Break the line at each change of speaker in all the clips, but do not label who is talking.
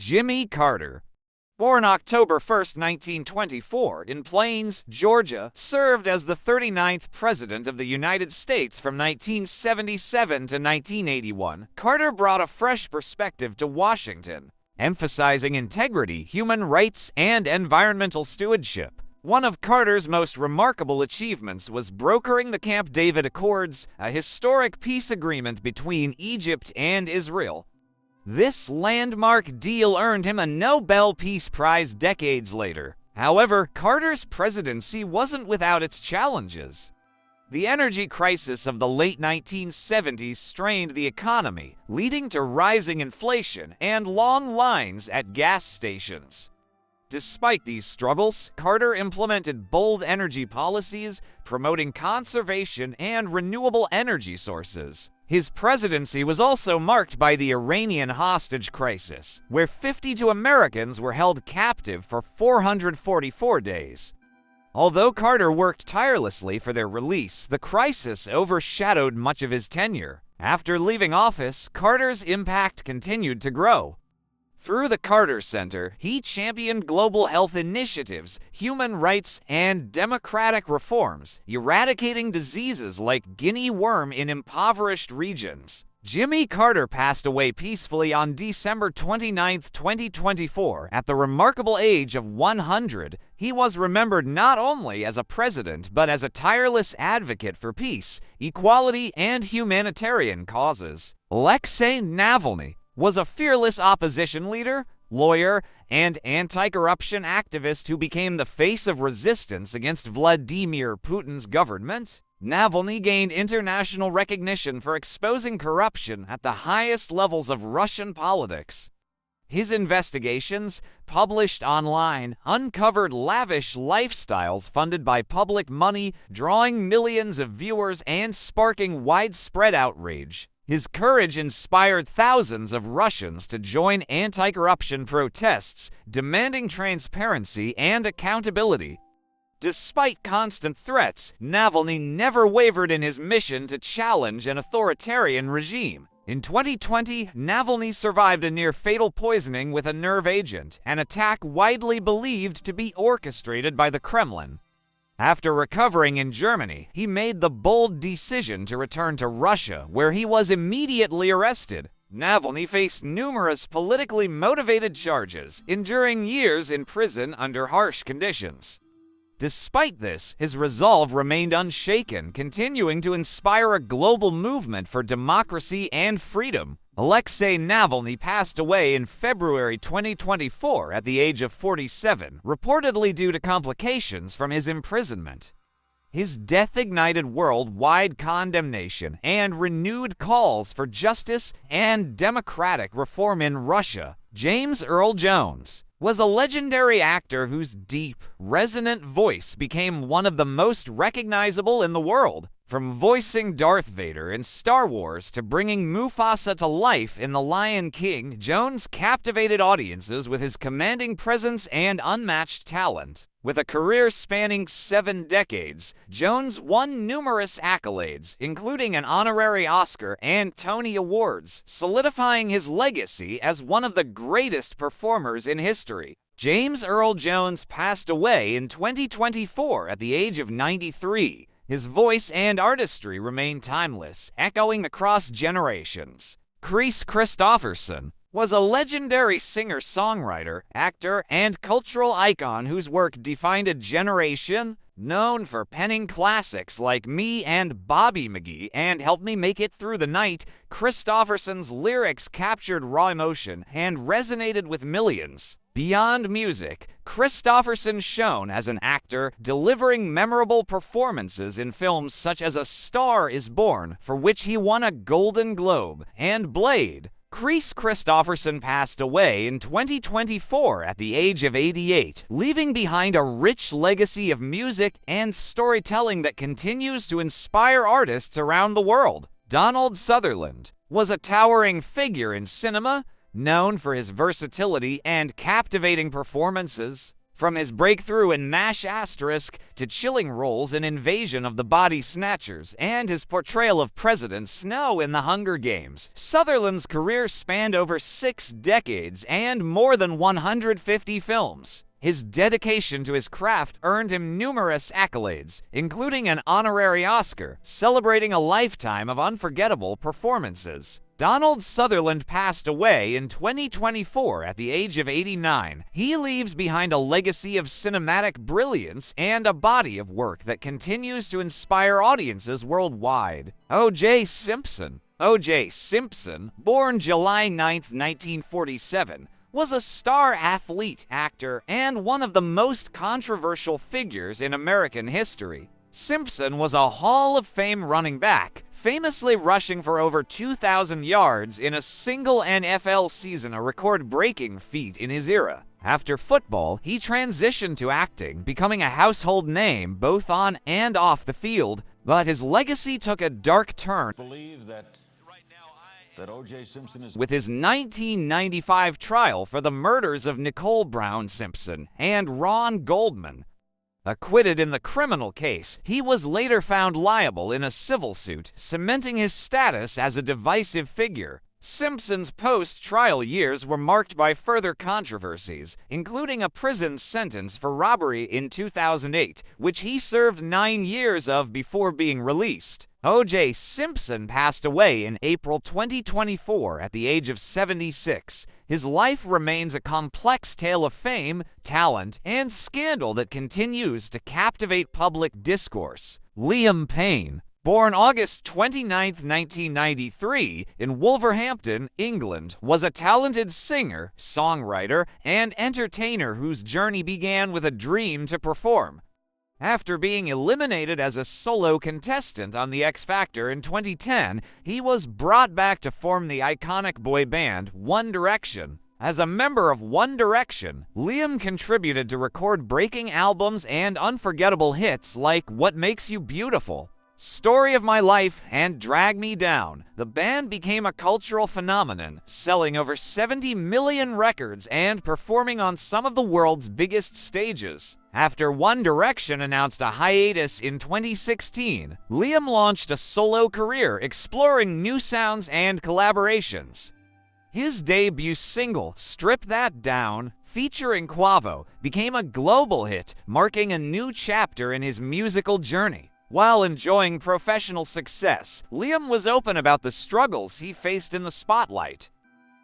Jimmy Carter. Born October 1, 1924, in Plains, Georgia, served as the 39th President of the United States from 1977 to 1981, Carter brought a fresh perspective to Washington, emphasizing integrity, human rights, and environmental stewardship. One of Carter's most remarkable achievements was brokering the Camp David Accords, a historic peace agreement between Egypt and Israel. This landmark deal earned him a Nobel Peace Prize decades later. However, Carter's presidency wasn't without its challenges. The energy crisis of the late 1970s strained the economy, leading to rising inflation and long lines at gas stations. Despite these struggles, Carter implemented bold energy policies, promoting conservation and renewable energy sources. His presidency was also marked by the Iranian hostage crisis, where 52 Americans were held captive for 444 days. Although Carter worked tirelessly for their release, the crisis overshadowed much of his tenure. After leaving office, Carter's impact continued to grow. Through the Carter Center, he championed global health initiatives, human rights, and democratic reforms, eradicating diseases like guinea worm in impoverished regions. Jimmy Carter passed away peacefully on December 29, 2024, at the remarkable age of 100. He was remembered not only as a president, but as a tireless advocate for peace, equality, and humanitarian causes. Alexei Navalny was a fearless opposition leader, lawyer, and anti-corruption activist who became the face of resistance against Vladimir Putin's government. Navalny gained international recognition for exposing corruption at the highest levels of Russian politics. His investigations, published online, uncovered lavish lifestyles funded by public money, drawing millions of viewers and sparking widespread outrage. His courage inspired thousands of Russians to join anti-corruption protests, demanding transparency and accountability. Despite constant threats, Navalny never wavered in his mission to challenge an authoritarian regime. In 2020, Navalny survived a near-fatal poisoning with a nerve agent, an attack widely believed to be orchestrated by the Kremlin. After recovering in Germany, he made the bold decision to return to Russia, where he was immediately arrested. Navalny faced numerous politically motivated charges, enduring years in prison under harsh conditions. Despite this, his resolve remained unshaken, continuing to inspire a global movement for democracy and freedom. Alexei Navalny passed away in February 2024 at the age of 47, reportedly due to complications from his imprisonment. His death ignited worldwide condemnation and renewed calls for justice and democratic reform in Russia. James Earl Jones was a legendary actor whose deep, resonant voice became one of the most recognizable in the world. From voicing Darth Vader in Star Wars to bringing Mufasa to life in The Lion King, Jones captivated audiences with his commanding presence and unmatched talent. With a career spanning 7 decades, Jones won numerous accolades, including an honorary Oscar and Tony Awards, solidifying his legacy as one of the greatest performers in history. James Earl Jones passed away in 2024 at the age of 93. His voice and artistry remain timeless, echoing across generations. Chris Christopherson was a legendary singer-songwriter, actor, and cultural icon whose work defined a generation. Known for penning classics like Me and Bobby McGee and Help Me Make It Through the Night, Christopherson's lyrics captured raw emotion and resonated with millions. Beyond music, Christopherson shone as an actor, delivering memorable performances in films such as A Star is Born, for which he won a Golden Globe, and Blade. Chris Christopherson passed away in 2024 at the age of 88, leaving behind a rich legacy of music and storytelling that continues to inspire artists around the world. Donald Sutherland was a towering figure in cinema, known for his versatility and captivating performances. From his breakthrough in MASH** to chilling roles in Invasion of the Body Snatchers and his portrayal of President Snow in The Hunger Games, Sutherland's career spanned over 6 decades and more than 150 films. His dedication to his craft earned him numerous accolades, including an honorary Oscar, celebrating a lifetime of unforgettable performances. Donald Sutherland passed away in 2024 at the age of 89. He leaves behind a legacy of cinematic brilliance and a body of work that continues to inspire audiences worldwide. O.J. Simpson. O.J. Simpson, born July 9, 1947, was a star athlete, actor, and one of the most controversial figures in American history. Simpson was a Hall of Fame running back, famously rushing for over 2,000 yards in a single NFL season, a record-breaking feat in his era. After football, he transitioned to acting, becoming a household name both on and off the field, but his legacy took a dark turn
O.J. Simpson is
with his 1995 trial for the murders of Nicole Brown Simpson and Ron Goldman. Acquitted in the criminal case, he was later found liable in a civil suit, cementing his status as a divisive figure. Simpson's post-trial years were marked by further controversies, including a prison sentence for robbery in 2008, which he served 9 years of before being released. O.J. Simpson passed away in April 2024 at the age of 76. His life remains a complex tale of fame, talent, and scandal that continues to captivate public discourse. Liam Payne, born August 29, 1993, in Wolverhampton, England, was a talented singer, songwriter, and entertainer whose journey began with a dream to perform. After being eliminated as a solo contestant on The X Factor in 2010, he was brought back to form the iconic boy band One Direction. As a member of One Direction, Liam contributed to record-breaking albums and unforgettable hits like What Makes You Beautiful, Story of My Life, and Drag Me Down. The band became a cultural phenomenon, selling over 70 million records and performing on some of the world's biggest stages. After One Direction announced a hiatus in 2016, Liam launched a solo career exploring new sounds and collaborations. His debut single, Strip That Down, featuring Quavo, became a global hit, marking a new chapter in his musical journey. While enjoying professional success, Liam was open about the struggles he faced in the spotlight.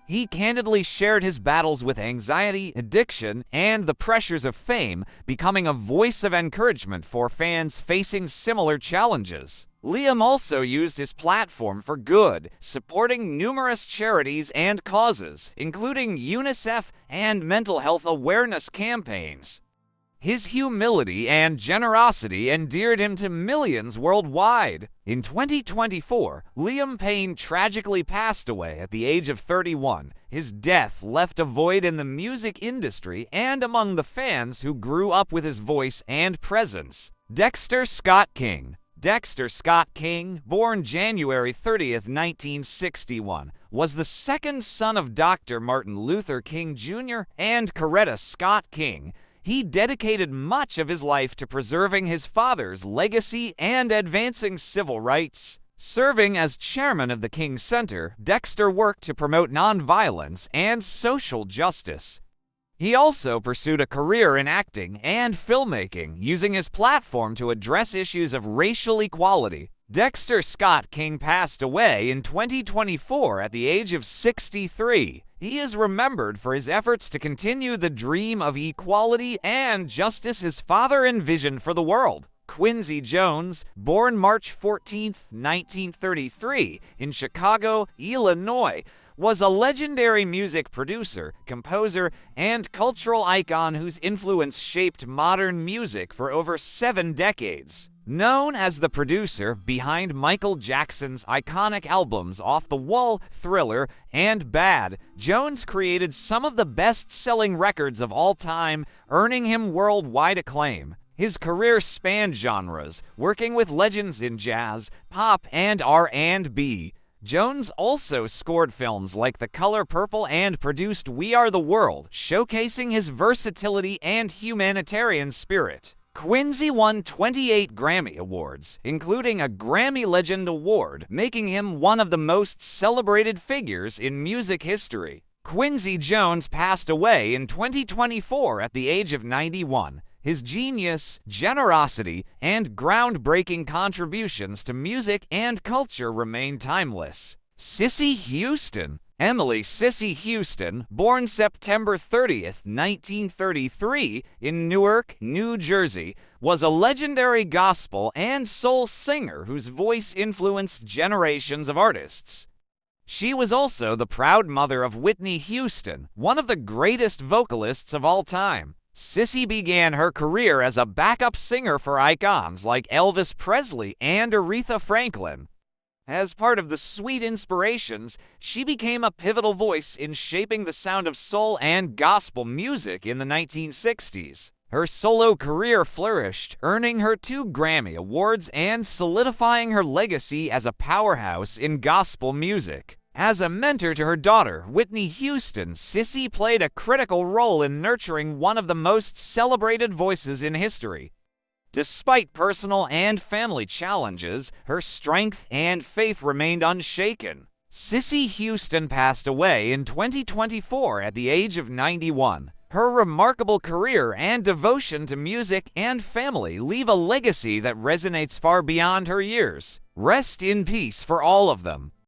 He candidly shared his battles with anxiety, addiction, and the pressures of fame, becoming a voice of encouragement for fans facing similar challenges. Liam also used his platform for good, supporting numerous charities and causes, including UNICEF and mental health awareness campaigns. His humility and generosity endeared him to millions worldwide. In 2024, Liam Payne tragically passed away at the age of 31. His death left a void in the music industry and among the fans who grew up with his voice and presence. Dexter Scott King. Dexter Scott King, born January 30, 1961, was the second son of Dr. Martin Luther King Jr. and Coretta Scott King. He dedicated much of his life to preserving his father's legacy and advancing civil rights. Serving as chairman of the King Center, Dexter worked to promote nonviolence and social justice. He also pursued a career in acting and filmmaking, using his platform to address issues of racial equality. Dexter Scott King passed away in 2024 at the age of 63. He is remembered for his efforts to continue the dream of equality and justice his father envisioned for the world. Quincy Jones, born March 14, 1933, in Chicago, Illinois, was a legendary music producer, composer, and cultural icon whose influence shaped modern music for over 7 decades. Known as the producer behind Michael Jackson's iconic albums Off the Wall, Thriller, and Bad, Jones created some of the best-selling records of all time, earning him worldwide acclaim. His career spanned genres, working with legends in jazz, pop, and R&B. Jones also scored films like The Color Purple and produced We Are the World, showcasing his versatility and humanitarian spirit. Quincy won 28 Grammy Awards, including a Grammy Legend Award, making him one of the most celebrated figures in music history. Quincy Jones passed away in 2024 at the age of 91. His genius, generosity, and groundbreaking contributions to music and culture remain timeless. Cissy Houston. Emily Cissy Houston, born September 30th, 1933, in Newark, New Jersey, was a legendary gospel and soul singer whose voice influenced generations of artists. She was also the proud mother of Whitney Houston, one of the greatest vocalists of all time. Cissy began her career as a backup singer for icons like Elvis Presley and Aretha Franklin. As part of the Sweet Inspirations, she became a pivotal voice in shaping the sound of soul and gospel music in the 1960s. Her solo career flourished, earning her 2 Grammy Awards and solidifying her legacy as a powerhouse in gospel music. As a mentor to her daughter, Whitney Houston, Cissy played a critical role in nurturing one of the most celebrated voices in history. Despite personal and family challenges, her strength and faith remained unshaken. Cissy Houston passed away in 2024 at the age of 91. Her remarkable career and devotion to music and family leave a legacy that resonates far beyond her years. Rest in peace for all of them.